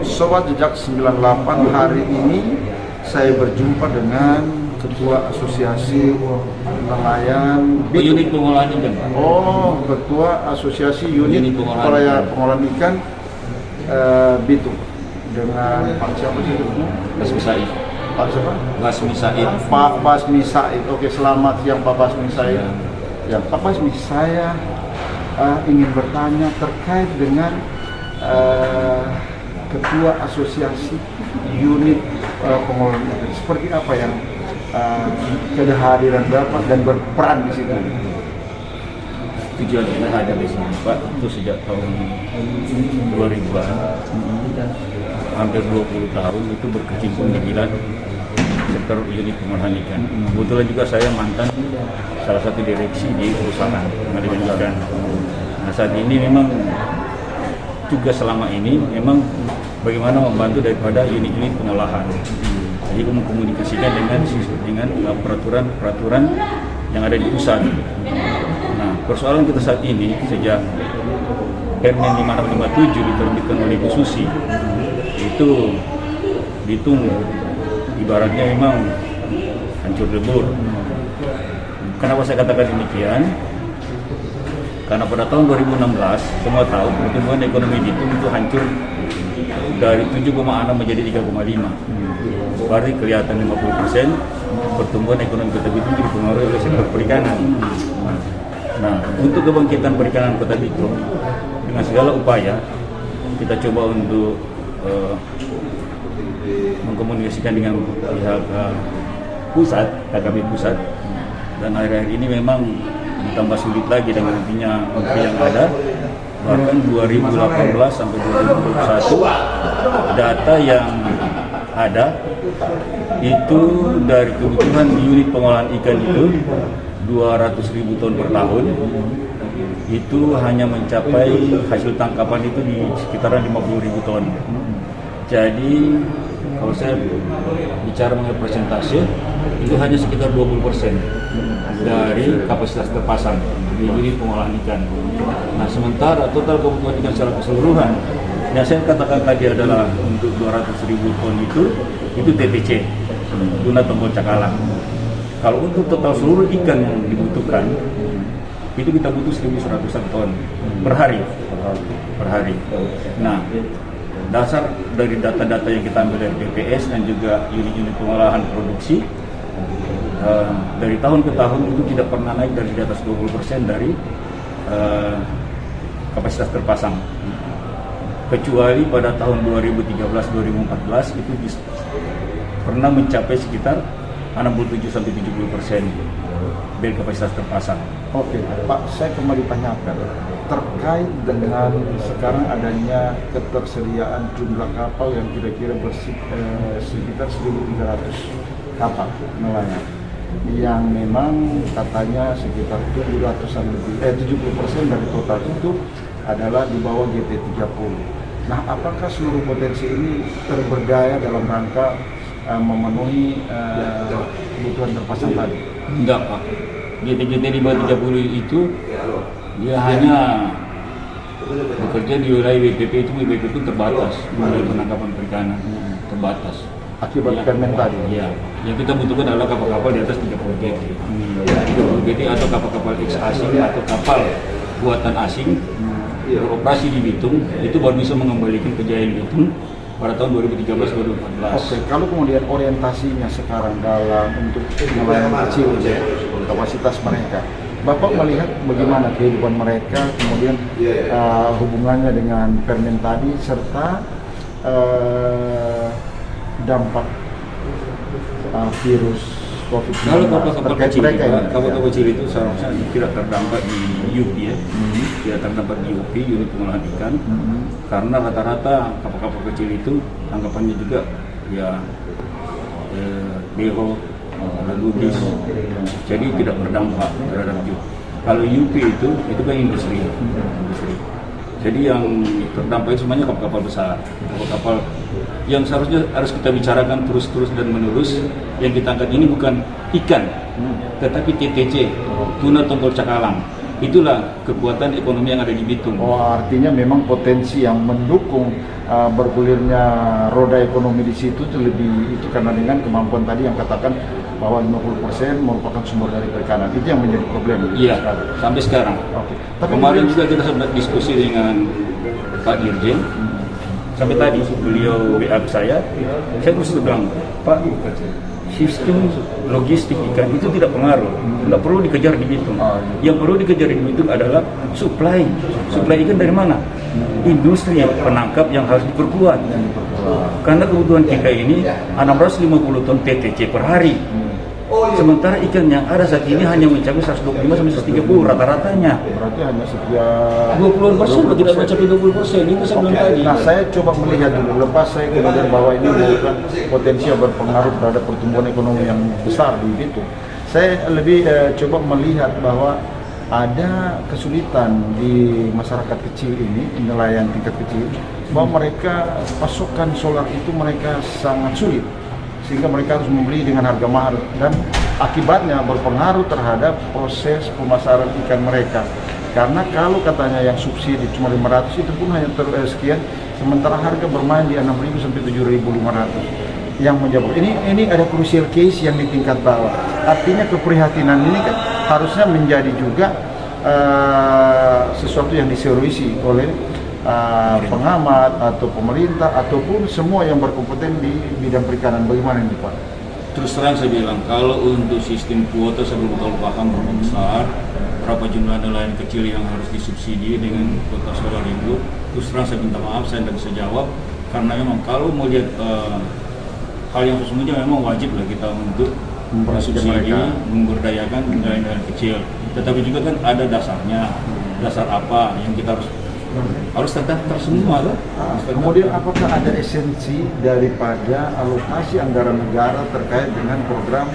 Sobat Jejak 98, hari ini saya berjumpa dengan Ketua Asosiasi Nelayan Unit Pengolahan Ikan. Oh, Ketua Asosiasi Unit Pengolahan Ikan Bitung dengan Pak siapa sih? Basmi Said. Pak siapa? Basmi Said. Pak Basmi Said. Oke, selamat siang Pak Basmi Said. Ya, Pak Basmi, saya ingin bertanya terkait dengan Ketua Asosiasi Unit Pengolahan Ikan. Seperti apa yang kehadiran Bapak dan berperan di situ? Tujuan kita ada di sini, Pak, itu sejak tahun 2000-an, hampir 20 tahun itu berkecimpung di bidang sektor unit pengolahan ikan. Kebetulan juga saya mantan salah satu direksi di perusahaan pengolahan ikan. Nah, saat ini memang tugas selama ini memang bagaimana membantu daripada unit-unit pengolahan. Jadi mengkomunikasikan dengan peraturan yang ada di pusat. Nah, persoalan kita saat ini sejak Permen 5657 diterbitkan oleh Bu Susi, itu Bitung ibaratnya memang hancur lebur. Kenapa saya katakan demikian? Karena pada tahun 2016 semua tahu pertumbuhan ekonomi Bitung itu hancur dari 7,6 menjadi 3,5. Berarti kelihatan 50% pertumbuhan ekonomi Kota Bitung dipengaruhi oleh sektor perikanan. Nah, untuk kebangkitan perikanan Kota Bitung dengan segala upaya kita coba untuk mengkomunikasikan dengan pihak pusat, KKP pusat, dan akhir-akhir ini memang ditambah sulit lagi dengan nantinya menteri yang ada. Bahkan 2018 sampai 2021 data yang ada itu dari kebutuhan unit pengolahan ikan itu 200.000 ton per tahun, itu hanya mencapai hasil tangkapan itu di sekitaran 50.000 ton. Jadi kalau saya bicara mengenai persentase, itu hanya sekitar 20% dari kapasitas terpasang di unit pengolahan ikan. Nah, sementara total kebutuhan ikan secara keseluruhan yang saya katakan tadi adalah untuk 200.000 ton itu TTC, tuna tombol cakalang. Kalau untuk total seluruh ikan yang dibutuhkan, itu kita butuh 1.100 ton per hari. Nah, dasar dari data-data yang kita ambil dari BPS dan juga unit-unit pengolahan produksi, dari tahun ke tahun itu tidak pernah naik dari di atas 20% dari kapasitas terpasang. Kecuali pada tahun 2013-2014 itu pernah mencapai sekitar 67-70% dari kapasitas terpasang. Oke, Pak, saya kembali tanyakan terkait dengan sekarang adanya ketersediaan jumlah kapal yang kira-kira sekitar 1.300 kapal nelayan yang memang katanya sekitar 700-an lebih 70% dari total itu adalah di bawah GT30. Nah, apakah seluruh potensi ini terberdaya dalam rangka memenuhi kebutuhan terpasang tadi? Enggak, Pak. GT di bawah 30 itu dia hanya bekerja di wilayah WPP itu terbatas, wilayah penangkapan perikanan terbatas. Akibat permen tadi? Iya. Yang kita butuhkan adalah kapal-kapal di atas 30 GT. 30 GT atau kapal-kapal X asing atau kapal buatan asing beroperasi di Bitung, itu baru bisa mengembalikan kejayaan Bitung pada tahun 2013-2014. Oke, kalau kemudian orientasinya sekarang dalam untuk nelayan kecil, ya, kapasitas mereka, Bapak melihat bagaimana kehidupan mereka, kemudian hubungannya dengan permen tadi, serta dampak virus COVID-19 kalau kapal-kapal kecil, kapal kecil itu seharusnya tidak terdampak di UP, ya, tidak terdampak di UP, unit pengolahan ikan, karena rata-rata kapal-kapal kecil itu tangkapannya juga ya BO, ludis, jadi tidak berdampak terhadap UP. Kalau UP itu kan industri. Jadi yang terdampak itu semuanya kapal-kapal besar, kapal-kapal yang seharusnya harus kita bicarakan terus dan menerus. Yang kita angkat ini bukan ikan, tetapi TTC, tuna tombol cakalang. Itulah kekuatan ekonomi yang ada di Bitung. Oh, artinya memang potensi yang mendukung bergulirnya roda ekonomi di situ itu lebih itu karena dengan kemampuan tadi yang katakan bahwa 50% merupakan sumber dari perikanan. Itu yang menjadi problem. Iya, sampai sekarang. Oke. Tapi kemarin juga kita sempat diskusi dengan Pak Dirjen. Sampai tadi beliau WA ke saya terus bilang, Pak, sistem logistik ikan itu tidak pengaruh, tidak perlu dikejar di Bitung. Yang perlu dikejar di Bitung adalah supply ikan dari mana? Industri penangkap yang harus diperkuat. Karena kebutuhan kita ini 650 ton PTC per hari. Sementara ikan yang ada saat ini hanya mencapai 125-130 rata-ratanya. Berarti hanya sekitar 20%, tidak mencapai 20%. Itu saya bilang tadi. Nah, saya coba melihat dulu, lepas saya kemudian bahwa ini merupakan potensi yang berpengaruh terhadap pertumbuhan ekonomi yang besar di situ. Saya lebih coba melihat bahwa ada kesulitan di masyarakat kecil ini, nelayan tingkat kecil, bahwa mereka pasokan solar itu mereka sangat sulit, sehingga mereka harus membeli dengan harga mahal dan akibatnya berpengaruh terhadap proses pemasaran ikan mereka. Karena kalau katanya yang subsidi cuma 500 itu pun hanya sekian, sementara harga bermain di 6.000 sampai 7.500 yang menjawab. Ini ada crucial case yang di tingkat bawah. Artinya keprihatinan ini kan harusnya menjadi juga sesuatu yang diseriusi oleh pengamat atau pemerintah ataupun semua yang berkompeten di bidang perikanan. Bagaimana ini, Pak? Terus terang saya bilang, kalau untuk sistem kuota saya belum terlalu paham berapa besar, berapa jumlah nelayan kecil yang harus disubsidi dengan kuota solar itu. Terus terang saya minta maaf, saya tidak bisa jawab, karena memang kalau melihat hal yang sesungguhnya memang wajib lah kita untuk subsidi, memberdayakan nelayan kecil. Tetapi juga kan ada dasarnya, dasar apa yang kita harus terdaftar semua kan? Kemudian apakah ada esensi daripada alokasi anggaran negara terkait dengan program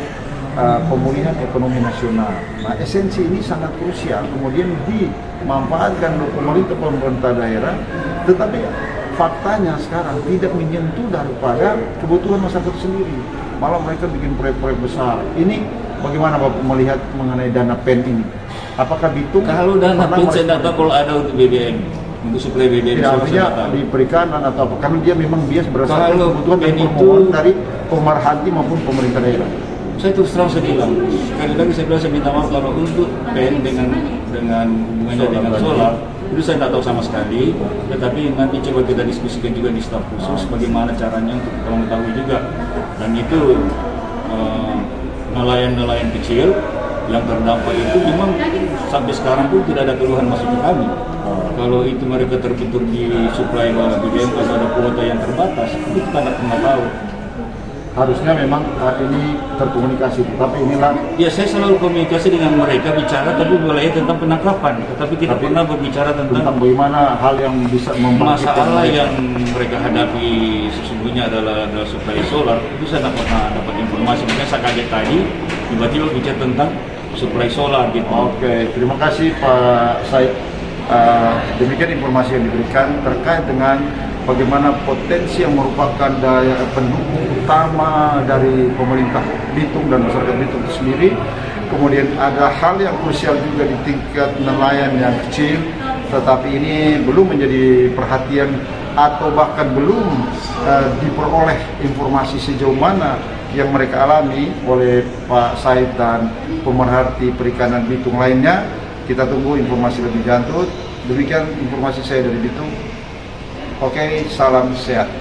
pemulihan ekonomi nasional? Nah, esensi ini sangat krusial, kemudian dimanfaatkan oleh pemerintah daerah, tetapi faktanya sekarang tidak menyentuh daripada kebutuhan masyarakat sendiri. Malah mereka bikin proyek-proyek besar. Ini bagaimana Bapak melihat mengenai dana PEN ini? Apakah Bitung? Kalau dana PEN saya data kalau ada untuk BBM, untuk suplai BBM. Tidak, artinya di perikanan atau apa? Karena dia memang bias berdasarkan kebutuhan dan itu permohonan dari pemerhati maupun pemerintah daerah. Saya terus terang saya bilang, sekali lagi saya bilang, saya minta maaf kalau untuk PEN dengan hubungannya dengan solar itu saya tidak tahu sama sekali, tetapi nanti coba kita diskusikan juga di staf khusus bagaimana caranya untuk kita mengetahui juga. Dan itu nelayan-nelayan kecil yang terdampak itu memang sampai sekarang pun tidak ada keluhan masuk ke kami. Kalau itu mereka terbentur di suplai oleh BBM atau ada kuota yang terbatas, itu kita tidak pernah tahu. Harusnya memang ini terkomunikasi, tapi inilah. Ya, saya selalu komunikasi dengan mereka, bicara tapi mulai tentang penangkapan, tetapi tidak pernah berbicara tentang bagaimana hal yang bisa masalah yang mereka hadapi sesungguhnya adalah suplai solar. Itu saya tidak pernah dapat informasi, makanya saya kaget tadi tiba-tiba bicara tentang suplai solar gitu. Oke, terima kasih Pak Said. Demikian informasi yang diberikan terkait dengan bagaimana potensi yang merupakan daya pendukung utama dari pemerintah Bitung dan masyarakat Bitung itu sendiri. Kemudian ada hal yang krusial juga di tingkat nelayan yang kecil, tetapi ini belum menjadi perhatian atau bahkan belum diperoleh informasi sejauh mana yang mereka alami oleh Pak Said dan pemerhati perikanan Bitung lainnya. Kita tunggu informasi lebih lanjut. Demikian informasi saya dari Bitung. Oke, salam sehat.